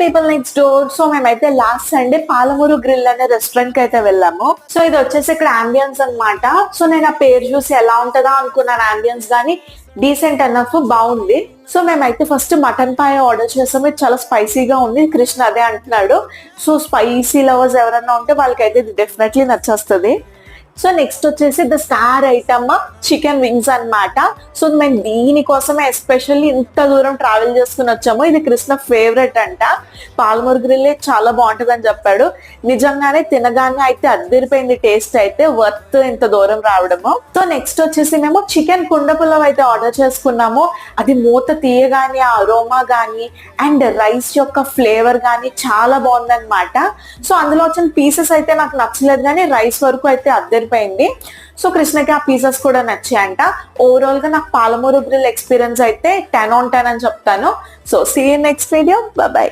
People next door. So మేమైతే last Sunday Palamuru grill అనే restaurant కి అయితే వెళ్ళాము. సో ఇది వచ్చేసి ఇక్కడ అంబియన్స్ అన్నమాట. సో నేను ఆ పేరు చూసి ఎలా ఉంటుందా అనుకున్నాను, అంబియన్స్ గానీ డీసెంట్ అన్నఫ్ బాగుంది. సో మేమైతే ఫస్ట్ మటన్ పాయ ఆర్డర్ చేసాము. ఇది చాలా స్పైసీగా ఉంది, కృష్ణ అదే అంటున్నాడు. సో స్పైసీ లవర్స్ ఎవరన్నా ఉంటే వాళ్ళకైతే ఇది డెఫినెట్లీ నచ్చేస్తుంది. సో నెక్స్ట్ వచ్చేసి the star item chicken wings అన్నమాట. సో మేము దీనికోసమే ఎస్పెషల్లీ ఇంత దూరం ట్రావెల్ చేసుకుని వచ్చాము. ఇది కృష్ణ ఫేవరెట్ అంట. పాలమూరు గ్రిల్లే చాలా బాగుంటుంది అని చెప్పాడు. నిజంగానే తినగానే అయితే అద్దరిపోయింది టేస్ట్ అయితే, వర్త్ ఇంత దూరం రావడము. సో నెక్స్ట్ వచ్చేసి మేము చికెన్ కుండ పులావ్ అయితే ఆర్డర్ చేసుకున్నాము. అది మూత తీయగానే ఆ అరోమా గానీ అండ్ రైస్ యొక్క ఫ్లేవర్ గానీ చాలా బాగుందన్నమాట. సో అందులో వచ్చిన పీసెస్ అయితే నాకు నచ్చలేదు, కానీ రైస్ వరకు అయితే అద్దరిపోయింది. సో కృష్ణకి ఆ పీసెస్ కూడా నచ్చాయంట. ఓవరాల్ గా నాకు పాలమూరు గ్రిల్ ఎక్స్పీరియన్స్ అయితే 10 on 10 అని చెప్తాను. So see you next video, bye.